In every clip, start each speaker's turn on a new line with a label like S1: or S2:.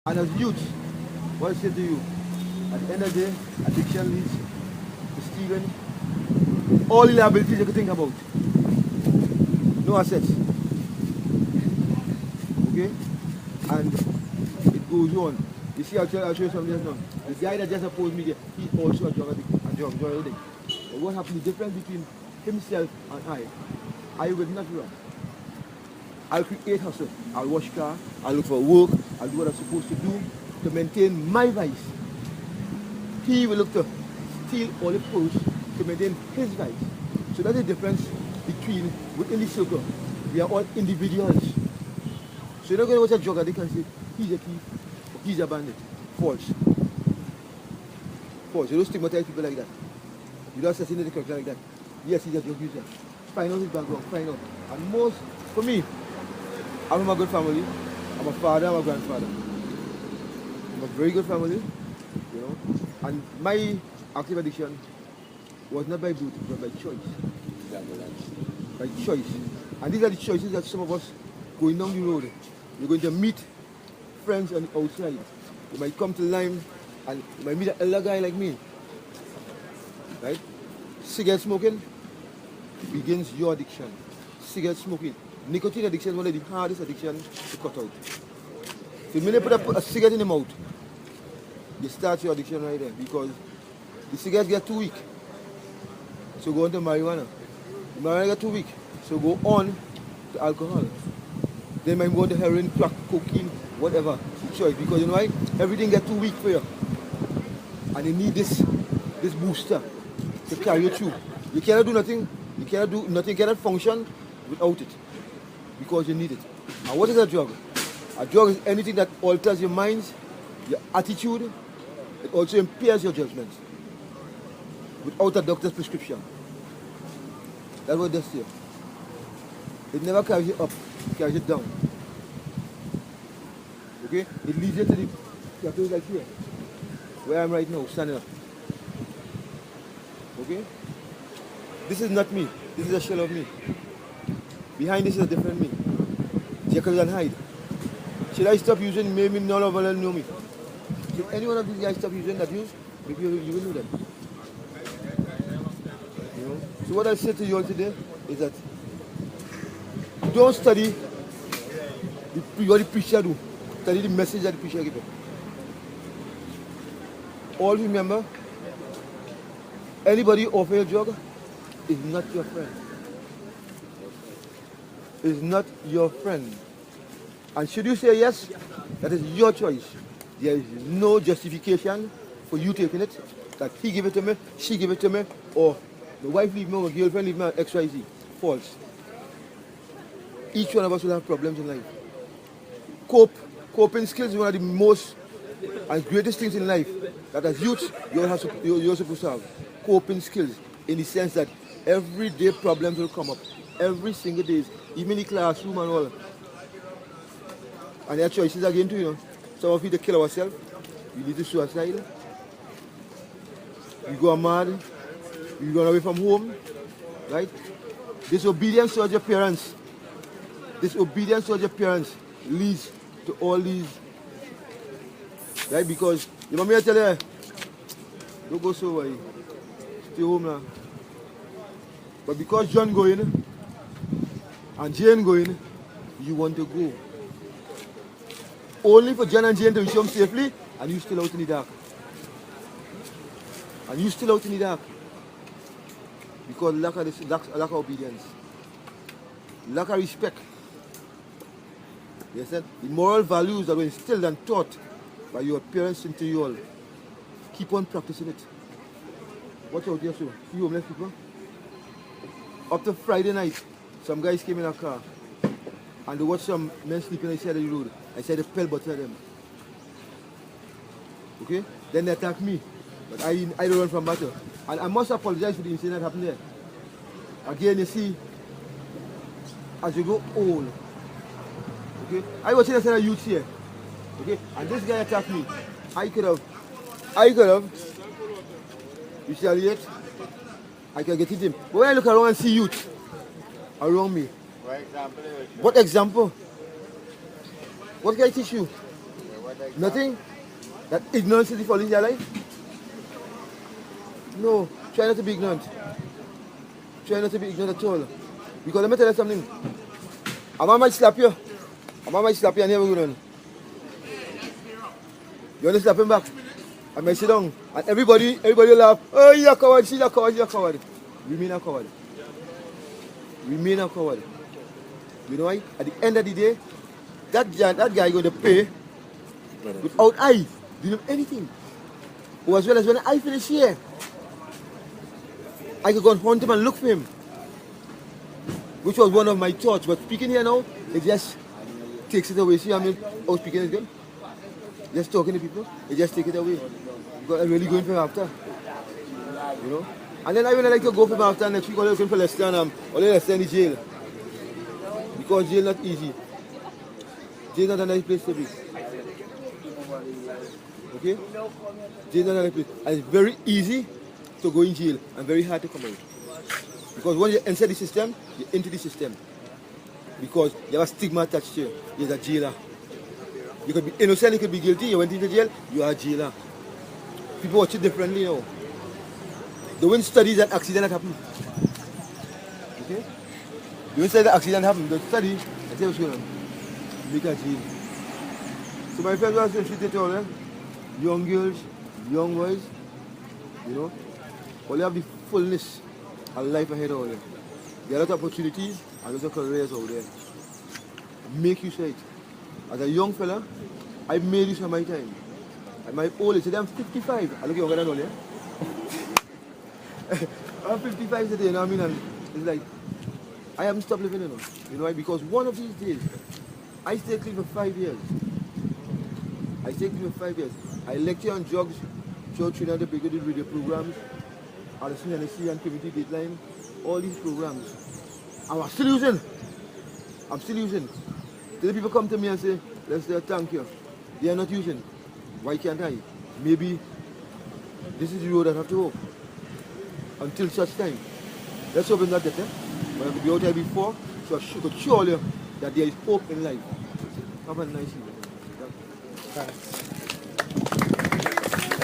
S1: And as youth, what I say to you, at the end of the day, addiction leads to stealing, all liabilities you can think about. No assets. Okay? And it goes on. You see, I'll show you something else now. The guy that just opposed me there, he's also a drug addict, drug addict. But what happened, the difference between himself and I will not run. I'll create hustle. I'll wash car, I'll look for work, I'll do what I'm supposed to do to maintain my vice. He will look to steal all the pros to maintain his vice. So that's the difference between, within the circle, we are all individuals. So you're not going to watch a drug addict and say, he's a thief, or he's a bandit. False. False. You don't stigmatize people like that. You don't assassinate the character like that. Yes, he's a drug user. Find out his background, find out. And most, for me, I'm from a good family. I'm a father, I'm a grandfather. I'm a very good family, you know. And my active addiction was not by beauty, but by choice. By choice. And these are the choices that some of us going down the road. You're going to meet friends on the outside. You might come to Lime and you might meet an elder guy like me. Right? Cigarette smoking begins your addiction. Cigarette smoking. Nicotine addiction is one of the hardest addictions to cut out. So the minute you put a cigarette in the mouth, you start your addiction right there because the cigarettes get too weak. So go on to marijuana. The marijuana get too weak. So go on to alcohol. Then might go on to heroin, crack, cocaine, whatever. It's choice. Because you know why? Everything get too weak for you. And you need this booster to carry you through. You cannot do nothing. You cannot do nothing. You cannot function without it. Because you need it. And what is a drug? A drug is anything that alters your mind, your attitude. It also impairs your judgment. Without a doctor's prescription. That's what it does to you. It never carries you up, it carries you down. Okay? It leads you to the place like here. Where I am right now, standing up. Okay? This is not me. This is a shell of me. Behind this is a different me. Jekyll and Hyde. Should I stop using maybe none of them know me? If any one of these guys stop using that use, maybe you will know them. You know? So what I say to you all today is that don't study what the preacher do. Study the message that the preacher gives. All remember, anybody offer you a drug is not your friend. Is not your friend. And should you say yes, that is your choice. There is no justification for you taking it. That he give it to me, she give it to me, or the wife leave me, or the girlfriend leave me, XYZ. False. Each one of us will have problems in life. Coping skills is one of the most and greatest things in life that as youth you're supposed to have. Coping skills in the sense that everyday problems will come up. Every single day, even in the classroom and all. And there are choices again too, you know. Some of you to kill ourselves, we lead to suicide, we go mad, we run away from home, right? Disobedience towards your parents. Disobedience towards your parents leads to all these, right? Because, you want me to tell you, don't go so away, stay home now. But because John going and Jane going, you want to go. Only for John and Jane to reach home safely, and you still out in the dark. And you still out in the dark. Because lack of obedience. Lack of respect. You understand? The moral values that were instilled and taught by your parents into you all. Keep on practicing it. Watch out there, so. See homeless people? Up to Friday night, some guys came in a car and they watched some men sleeping on the side of the road. I said, the pell butter them. Okay? Then they attacked me. But I don't run from battle. And I must apologize for the incident that happened there. Again, you see, as you go old, okay? I was in a set of youth here. Okay? And this guy attacked me. I could have retaliate. I can get him. But when I look around and see youth around me, what example? What can I teach you?
S2: What
S1: Nothing? That ignorance is the folly in your life? No. Try not to be ignorant. Try not to be ignorant at all. Because let me tell you something. A man might slap you. A man might slap you and never go on. You want to slap him back? I might sit down. And everybody laugh. Oh, you're a coward, she's a coward, you're a coward. Remain a coward. Remain a coward. You know why? At the end of the day, that guy going to pay without I doing anything. Or as well as when I finish here, I could go and hunt him and look for him. Which was one of my thoughts. But speaking here now, it just takes it away. See, I mean, how speaking is good? Just talking to people, it just take it away. Because I'm really going for him after. You know? And then I really like to go for him after next week, I'm looking for Leicester and Leicester in the jail. Because jail not easy. Jail not a nice place to be. Okay? Jail not a nice place. And it's very easy to go in jail and very hard to come out. Because when you're inside the system, you're into the system. Because you have a stigma attached to you. You're a jailer. You could be innocent, you could be guilty, you went into jail, you are a jailer. People watch it differently now. They won't study that accident that happened. Okay? You won't study the accident happened, they study and say what's going on. Make a jail. So my friends are saying, shit all, young girls, young boys, you know, all you have the fullness of life ahead of you. There are a lot of opportunities and a lot of careers out there. Make use of it. As a young fella, I made use of my time. At my old age, today I'm 55. I look younger than all, yeah? I'm 55 today, you know what I mean? And it's like, I haven't stopped living, you know. You know why? Because one of these days, I stay clean for 5 years. I stay clean for 5 years. I lecture on drugs, throughout Trinidad and Tobago, did radio programs, Alison Hennessy and Community Dateline, all these programs. And I'm still using. I'm still using. Till people come to me and say, let's say thank you. They are not using. Why can't I? Maybe this is the road I have to walk. Until such time. Let's hope it's not that, but I could be out here before, so I could show you that there is hope in life. Have a nice evening.
S2: Thanks.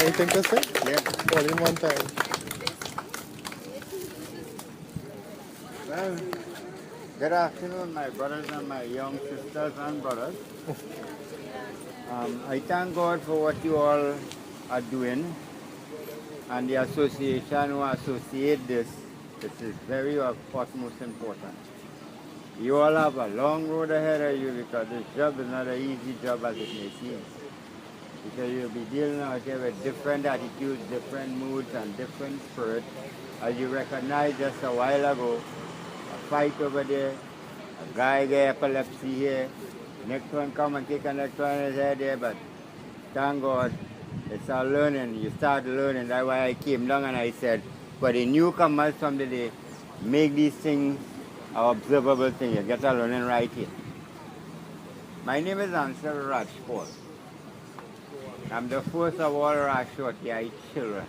S2: Anything to say? Yeah. All in one time.
S3: Well, good afternoon, my brothers and my young sisters and brothers. I thank God for what you all are doing and the association who associate this. This is very of utmost important. You all have a long road ahead of you because this job is not an easy job as it may seem. Because you'll be dealing out here with different attitudes, different moods, and different spirits. As you recognized just a while ago, a fight over there, a guy get epilepsy here, next one come and kick the next one in his head there, but thank God, it's all learning. You start learning. That's why I came down and I said, for the newcomers from the day, make these things an observable thing. You get a learning right here. My name is Ansel Rajpal. I'm the first of all Rashwati children.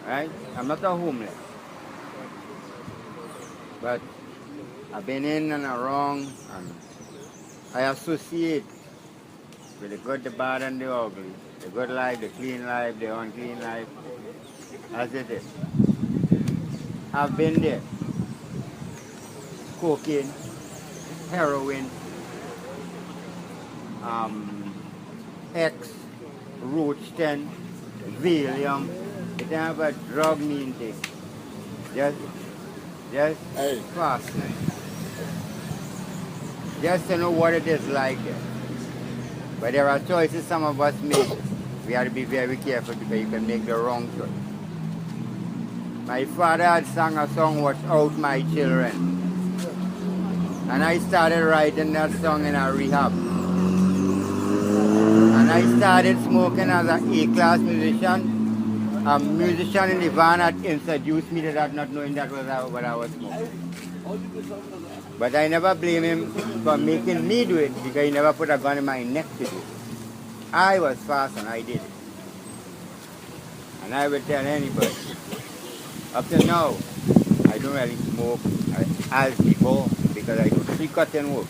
S3: Right? I'm not a homeless. But I've been in and around and I associate with the good, the bad and the ugly. The good life, the clean life, the unclean life, as it is. I've been there. Cocaine, heroin, X, Roach 10, Valium. It have a drug mean thing. Just fast. Just to know what it is like. But there are choices some of us make. We have to be very careful because you can make the wrong choice. My father had sung a song, Watch Out My Children. And I started writing that song in a rehab. And I started smoking as an A-class musician. A musician in the van had introduced me to that, not knowing that was what I was smoking. But I never blame him for making me do it because he never put a gun in my neck to do it. I was fast and I did it. And I will tell anybody, up to now, I don't really smoke as before because I do 3 cutting work.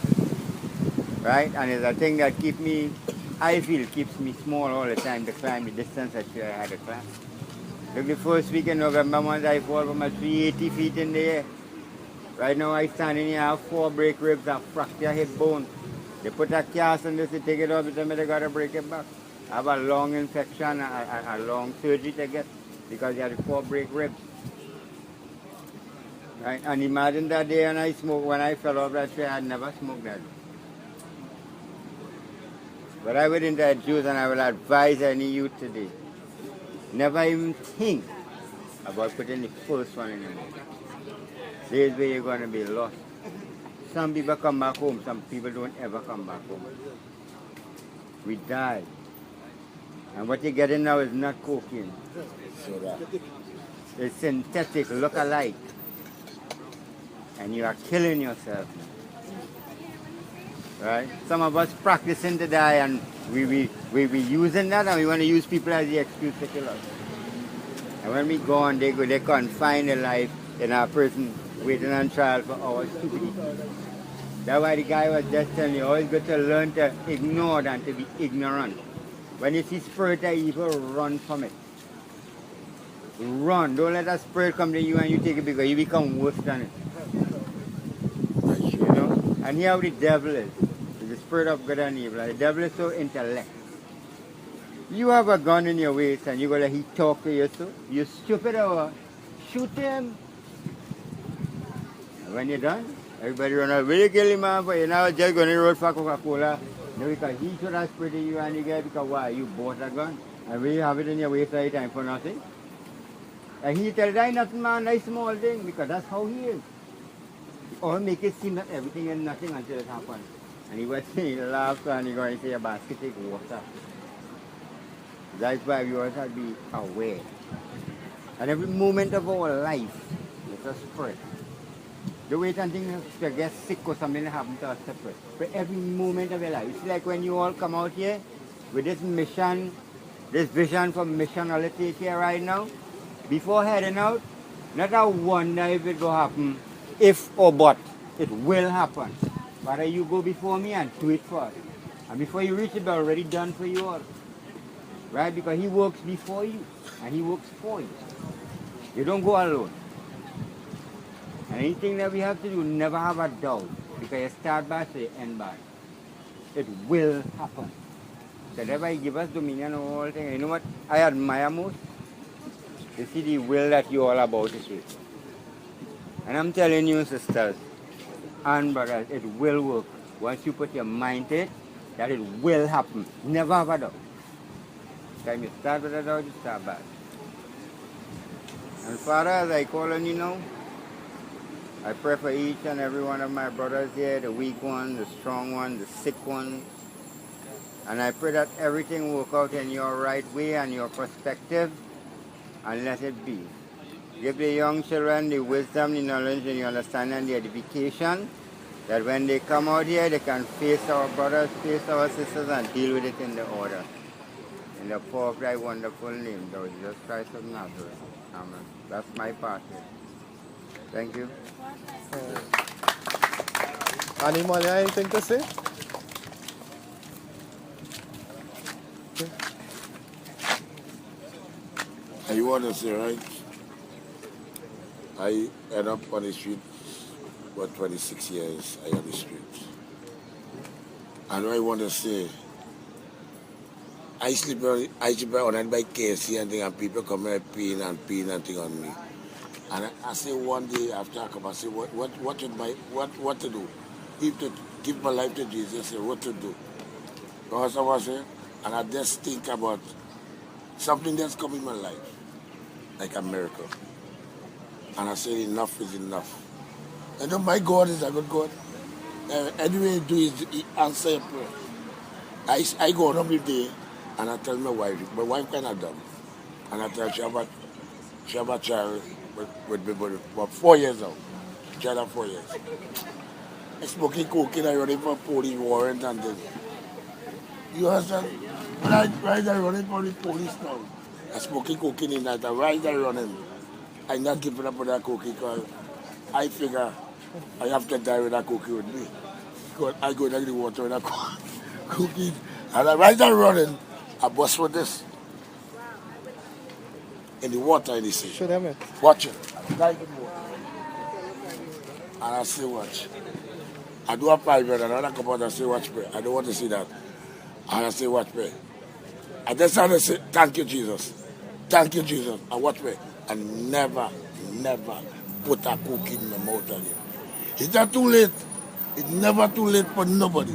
S3: Right? And it's a thing that keeps me I feel keeps me small all the time to climb the distance that I had to climb. Look, the first week in November month, I fall from a 380 feet in the air. Right now, I stand in here, I have 4 break ribs and fracture hip bone. They put a cast on this to take it off, but they got to break it back. I have a long infection, a long surgery to get because I had 4 break ribs. Right? And imagine that day when I smoked, when I fell off that tree, I had never smoked that. But I would introduce and I will advise any youth today. Never even think about putting the first one in your mouth. This is where you're going to be lost. Some people come back home, some people don't ever come back home. We die. And what you're getting now is not cocaine. It's synthetic, look-alike. And you are killing yourself. Right? Some of us practicing to die and we using that and we want to use people as the excuse to kill us. And when we go on, they confine their life in our prison, waiting on trial for our stupidity. That's why the guy was just telling you, always got to learn to ignore than to be ignorant. When you see spirit of evil, run from it. Run. Don't let that spirit come to you and you take it because you become worse than it. You know? And here how the devil is. The spirit of good and evil. And the devil is so intellect. You have a gun in your waist and you go let he talk to you so. You stupid or shoot him. And when you're done, everybody run out. Will you kill him, man? But you're now just going to road for Coca-Cola. No, because he should have sprayed you and you get because why? You bought a gun. And will you have it in your waist all the time for nothing? And he tell you, nothing, man, that's small thing. Because that's how he is. Or make it seem that everything is nothing until it happens. And he was saying, he laughs and he's going to say a basket take water. That's why we always have to be aware. And every moment of our life is a spread. The wait and think to get sick or something happen to us separate. But every moment of your life. It's like when you all come out here with this mission, this vision for missionality here right now. Before heading out, not a wonder if it will happen, if or but. It will happen. Whether you go before me and do it first. And before you reach it, it's already done for you all. Right? Because he works before you and he works for you. You don't go alone. And anything that we have to do, never have a doubt. Because you start bad, so you end bad. It will happen. So that's why he give us dominion over all things. You know what I admire most? You see the will that you all about this week. And I'm telling you, sisters and brothers, it will work. Once you put your mind to it, that it will happen. Never have a doubt. Time you start with a doubt, you start bad. And Father, as I call on you now, I pray for each and every one of my brothers here, the weak one, the strong one, the sick one. And I pray that everything will work out in your right way and your perspective, and let it be. Give the young children the wisdom, the knowledge, and the understanding, and the edification, that when they come out here, they can face our brothers, face our sisters, and deal with it in the order. In the power of thy wonderful name, thou Jesus Christ of Nazareth. Amen. That's my part here. Thank you.
S2: Animal, anything to say?
S4: I want to say, right? I end up on the street for 26 years. I on the streets. And I want to say, I sleep on by KFC and thing, and people come and pin and thing on me. And I say one day after I come, I say, what to do? Give my life to Jesus. I say, what to do? Because I was saying, and I just think about something that's come in my life, like a miracle. And I say, enough is enough. And then my God is a good God. Anyway, do is he answer your prayer. I go on every day and I tell my wife kind of dumb. And I tell her she have a child with me for 4 years now. Child of 4 years. I smoking cocaine, I running for police warrant and this. You understand? Right, I running for the police now. I smoking cocaine in night, right, I running. I'm not giving up on that cocaine because I figure I have to die with that cocaine with me. Because I go down the water with that cocaine And I right and running, I bust with this. In the water in the sea.
S2: Show them it.
S4: Watch it. Like it more. And I say watch. I do a private and I come out and say watch pray. I don't want to see that. And I say watch pray. I just want to say thank you Jesus. Thank you Jesus. I watch pray. And never put a cook in my mouth again. It's not too late. It's never too late for nobody.